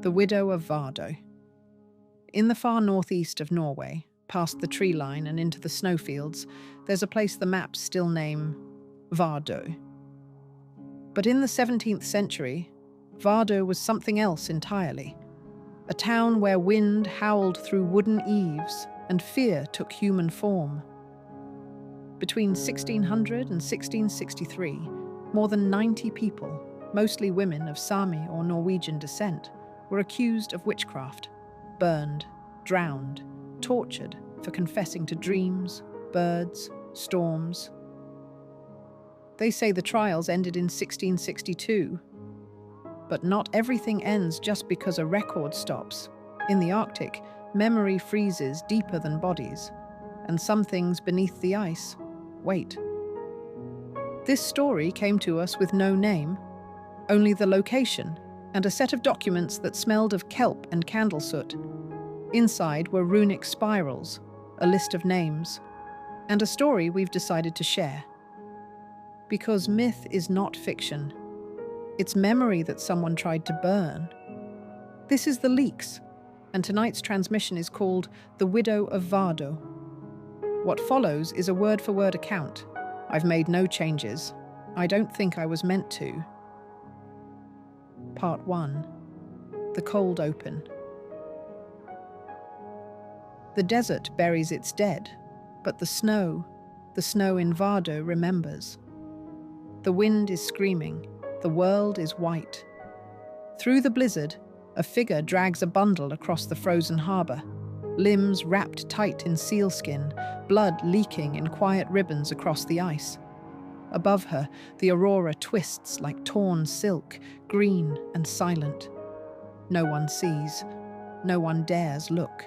The Widow of Vardø. In the far northeast of Norway, past the tree line and into the snowfields, there's a place the maps still name Vardo. But in the 17th century, Vardo was something else entirely. A town where wind howled through wooden eaves and fear took human form. Between 1600 and 1663, more than 90 people, mostly women of Sami or Norwegian descent, were accused of witchcraft, burned, drowned, tortured for confessing to dreams, birds, storms. They say the trials ended in 1662. But not everything ends just because a record stops. In the Arctic, memory freezes deeper than bodies, and some things beneath the ice wait. This story came to us with no name, only the location and a set of documents that smelled of kelp and candle soot. Inside were runic spirals, a list of names, and a story we've decided to share. Because myth is not fiction. It's memory that someone tried to burn. This is The Leaks, and tonight's transmission is called The Widow of Vardø. What follows is a word-for-word account. I've made no changes. I don't think I was meant to. Part 1. The Cold Open. The desert buries its dead, but the snow in Vardo remembers. The wind is screaming. The world is white. Through the blizzard, a figure drags a bundle across the frozen harbour, limbs wrapped tight in sealskin, blood leaking in quiet ribbons across the ice. Above her, the aurora twists like torn silk, green and silent. No one sees. No one dares look.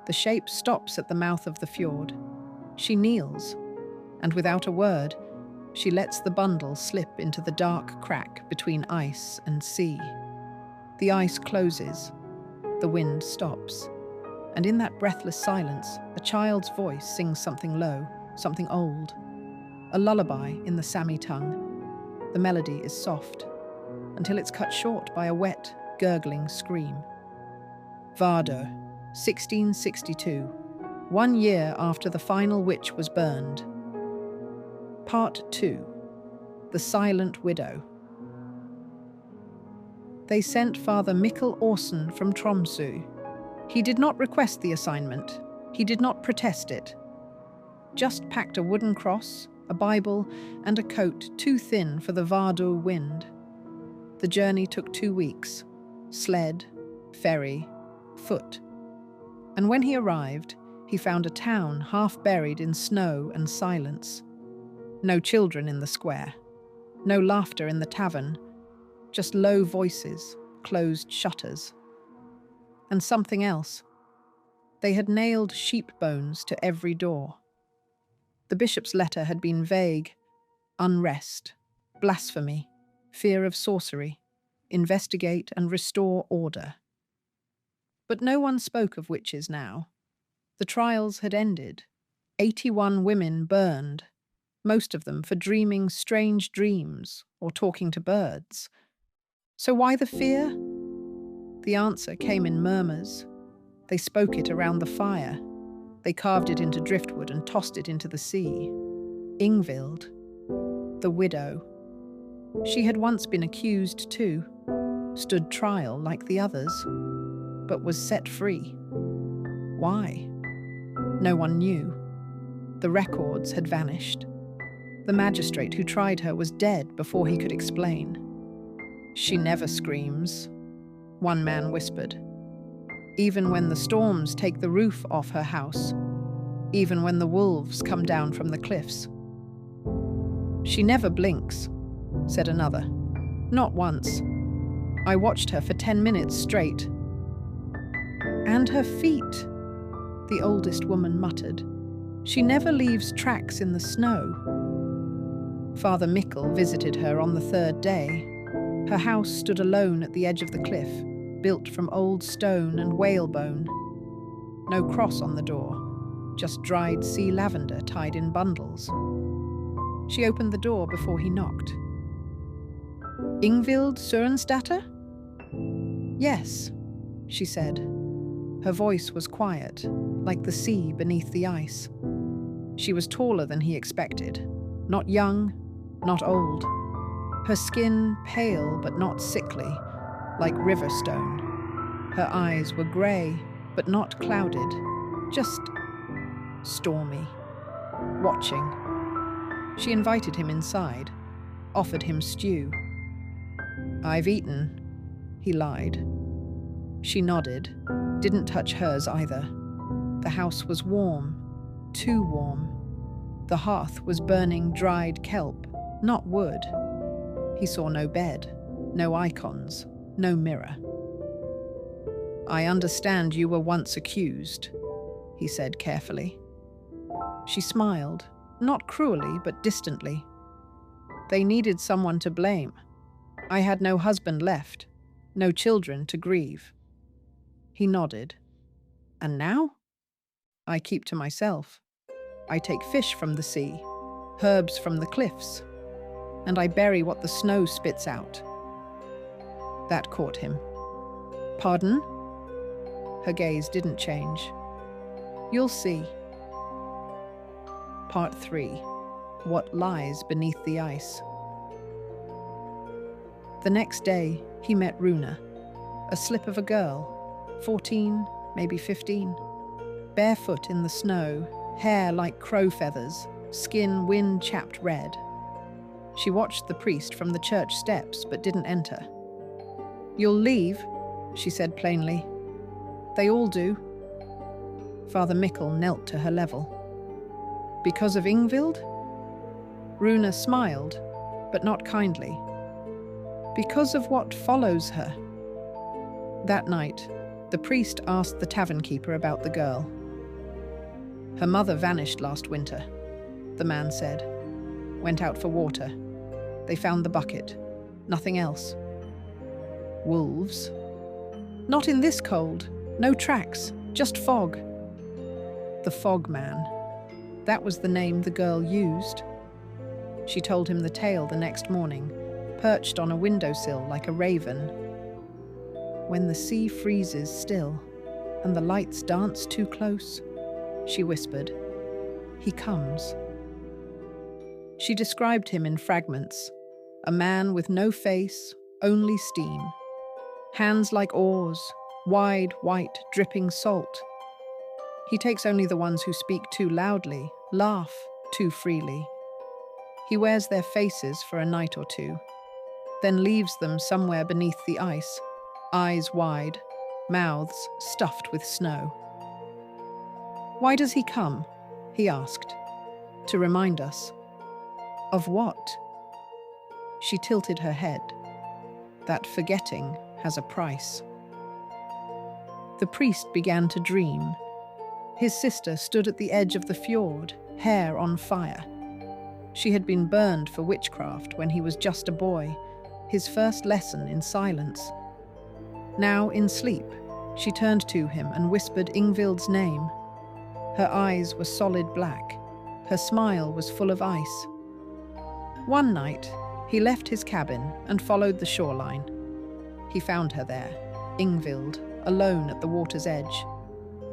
The shape stops at the mouth of the fjord. She kneels, and without a word, she lets the bundle slip into the dark crack between ice and sea. The ice closes, the wind stops, and in that breathless silence, a child's voice sings something low, something old, a lullaby in the Sami tongue. The melody is soft, until it's cut short by a wet, gurgling scream. Vardo, 1662, 1 year after the final witch was burned. Part 2. The Silent Widow. They sent Father Mikkel Orson from Tromsø. He did not request the assignment. He did not protest it. Just packed a wooden cross, a Bible, and a coat too thin for the Vardo wind. The journey took 2 weeks. Sled, ferry, foot. And when he arrived, he found a town half buried in snow and silence. No children in the square. No laughter in the tavern. Just low voices, closed shutters. And something else. They had nailed sheep bones to every door. The bishop's letter had been vague. Unrest, blasphemy, fear of sorcery, investigate and restore order. But no one spoke of witches now. The trials had ended. 81 women burned, most of them for dreaming strange dreams or talking to birds. So why the fear? The answer came in murmurs. They spoke it around the fire. They carved it into driftwood and tossed it into the sea. Ingvild, the widow. She had once been accused too, stood trial like the others, but was set free. Why? No one knew. The records had vanished. The magistrate who tried her was dead before he could explain. She never screams, one man whispered. Even when the storms take the roof off her house, even when the wolves come down from the cliffs. She never blinks, said another. Not once. I watched her for 10 minutes straight. And her feet, the oldest woman muttered. She never leaves tracks in the snow. Father Mikkel visited her on the 3rd day. Her house stood alone at the edge of the cliff, built from old stone and whalebone. No cross on the door, just dried sea lavender tied in bundles. She opened the door before he knocked. Ingvild Sørenstatter? "Yes," she said. Her voice was quiet, like the sea beneath the ice. She was taller than he expected. Not young, not old. Her skin pale but not sickly, like river stone. Her eyes were grey, but not clouded, just stormy, watching. She invited him inside, offered him stew. "I've eaten," he lied. She nodded, didn't touch hers either. The house was warm, too warm. The hearth was burning dried kelp, not wood. He saw no bed, no icons, no mirror. "I understand you were once accused," he said carefully. She smiled, not cruelly but distantly. "They needed someone to blame. I had no husband left, no children to grieve." He nodded. "And now? I keep to myself. I take fish from the sea, herbs from the cliffs, and I bury what the snow spits out." That caught him. "Pardon?" Her gaze didn't change. "You'll see." Part 3. What lies beneath the ice. The next day, he met Runa, a slip of a girl, 14, maybe 15, barefoot in the snow, hair like crow feathers, skin wind-chapped red. She watched the priest from the church steps but didn't enter. "You'll leave," she said plainly. "They all do." Father Mikkel knelt to her level. "Because of Ingvild?" Runa smiled, but not kindly. "Because of what follows her." That night, the priest asked the tavern keeper about the girl. "Her mother vanished last winter," the man said. "Went out for water. They found the bucket. Nothing else." "Wolves?" "Not in this cold. No tracks, just fog." The Fog Man. That was the name the girl used. She told him the tale the next morning, perched on a windowsill like a raven. "When the sea freezes still, and the lights dance too close," she whispered, "he comes." She described him in fragments, a man with no face, only steam. Hands like oars, wide, white, dripping salt. He takes only the ones who speak too loudly, laugh too freely. He wears their faces for a night or two, then leaves them somewhere beneath the ice, eyes wide, mouths stuffed with snow. "Why does he come?" he asked. "To remind us." "Of what?" She tilted her head. "That forgetting has a price." The priest began to dream. His sister stood at the edge of the fjord, hair on fire. She had been burned for witchcraft when he was just a boy, his first lesson in silence. Now, in sleep, she turned to him and whispered Ingvild's name. Her eyes were solid black. Her smile was full of ice. One night, he left his cabin and followed the shoreline. He found her there, Ingvild, alone at the water's edge,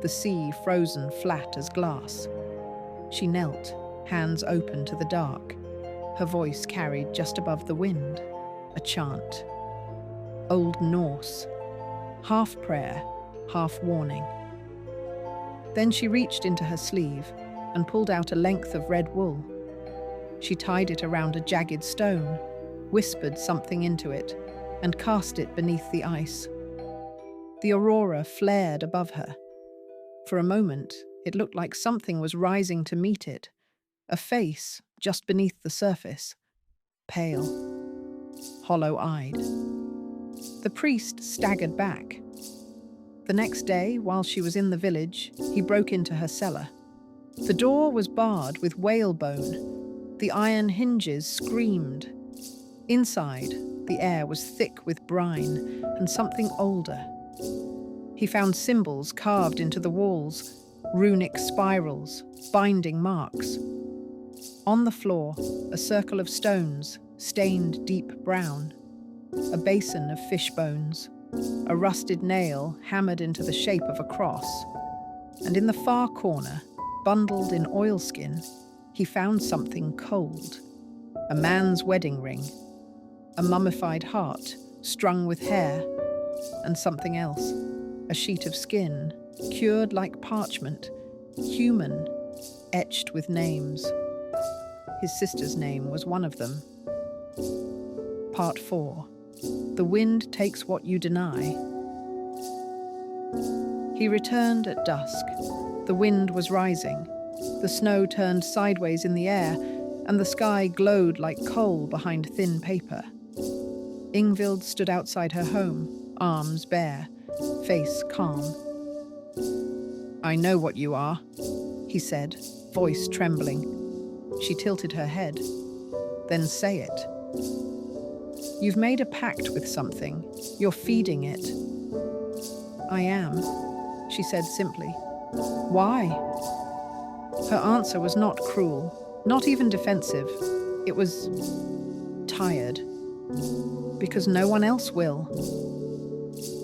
the sea frozen flat as glass. She knelt, hands open to the dark. Her voice carried just above the wind, a chant. Old Norse, half prayer, half warning. Then she reached into her sleeve and pulled out a length of red wool. She tied it around a jagged stone, whispered something into it, and cast it beneath the ice. The aurora flared above her. For a moment, it looked like something was rising to meet it, a face just beneath the surface, pale, hollow-eyed. The priest staggered back. The next day, while she was in the village, he broke into her cellar. The door was barred with whalebone. The iron hinges screamed. Inside, the air was thick with brine and something older. He found symbols carved into the walls, runic spirals, binding marks. On the floor, a circle of stones, stained deep brown. A basin of fish bones, a rusted nail hammered into the shape of a cross, and in the far corner, bundled in oilskin, he found something cold. A man's wedding ring, a mummified heart strung with hair, and something else, a sheet of skin, cured like parchment, human, etched with names. His sister's name was one of them. Part 4. The wind takes what you deny. He returned at dusk. The wind was rising. The snow turned sideways in the air, and the sky glowed like coal behind thin paper. Ingvild stood outside her home, arms bare, face calm. "I know what you are," he said, voice trembling. She tilted her head. "Then say it." "You've made a pact with something. You're feeding it." "I am," she said simply. "Why?" Her answer was not cruel, not even defensive. It was tired. Because no one else will.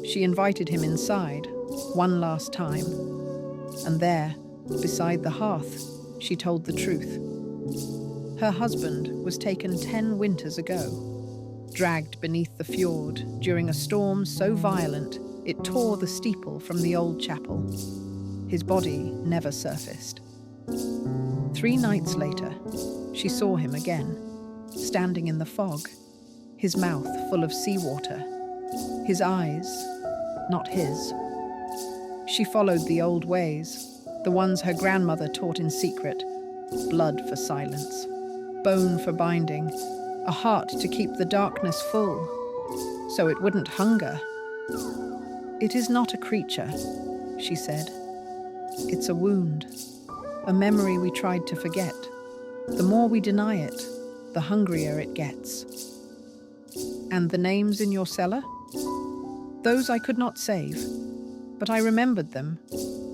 She invited him inside, one last time. And there, beside the hearth, she told the truth. Her husband was taken 10 winters ago, dragged beneath the fjord during a storm so violent it tore the steeple from the old chapel. His body never surfaced. 3 nights later, she saw him again, standing in the fog, his mouth full of seawater, his eyes not his. She followed the old ways, the ones her grandmother taught in secret: blood for silence, bone for binding, a heart to keep the darkness full, so it wouldn't hunger. "It is not a creature," she said. "It's a wound, a memory we tried to forget. The more we deny it, the hungrier it gets." "And the names in your cellar?" "Those I could not save, but I remembered them.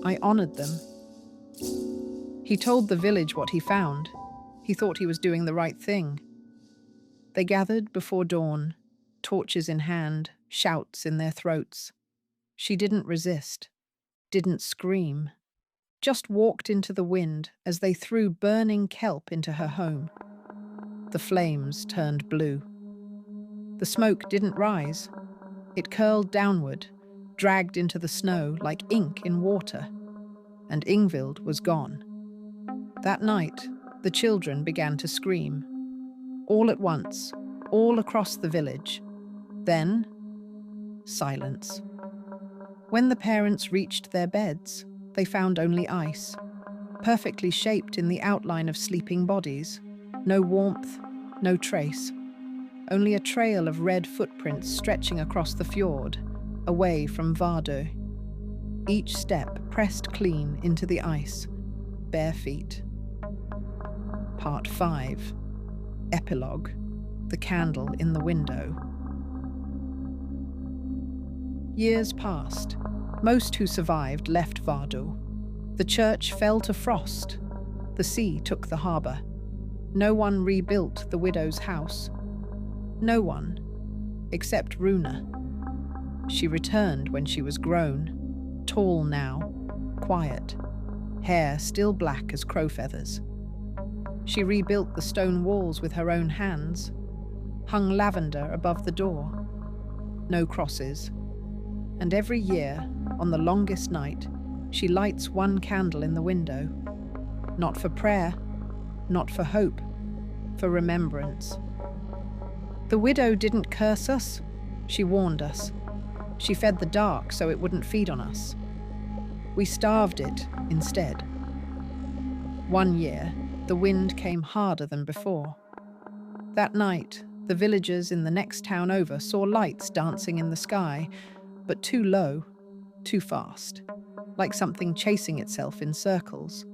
I honored them." He told the village what he found. He thought he was doing the right thing. They gathered before dawn, torches in hand, shouts in their throats. She didn't resist, didn't scream, just walked into the wind as they threw burning kelp into her home. The flames turned blue. The smoke didn't rise. It curled downward, dragged into the snow like ink in water. And Ingvild was gone. That night, the children began to scream. All at once, all across the village. Then, silence. When the parents reached their beds, they found only ice, perfectly shaped in the outline of sleeping bodies. No warmth, no trace. Only a trail of red footprints stretching across the fjord, away from Vardo. Each step pressed clean into the ice, bare feet. Part 5. Epilogue. The candle in the window. Years passed. Most who survived left Vardo. The church fell to frost. The sea took the harbour. No one rebuilt the widow's house. No one, except Runa. She returned when she was grown, tall now, quiet, hair still black as crow feathers. She rebuilt the stone walls with her own hands, hung lavender above the door. No crosses. And every year, on the longest night, she lights one candle in the window. Not for prayer, not for hope, for remembrance. The widow didn't curse us, she warned us. She fed the dark so it wouldn't feed on us. We starved it instead. One year, the wind came harder than before. That night, the villagers in the next town over saw lights dancing in the sky, but too low, too fast, like something chasing itself in circles.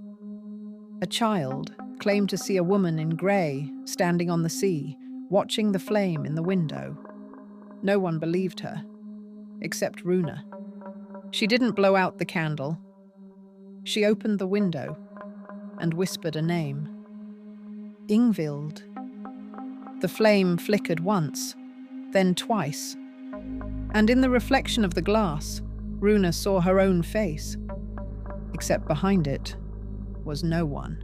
A child claimed to see a woman in grey standing on the sea, watching the flame in the window. No one believed her, except Runa. She didn't blow out the candle. She opened the window and whispered a name. Ingvild. The flame flickered once, then twice, And in the reflection of the glass, Runa saw her own face. Except behind it was no one.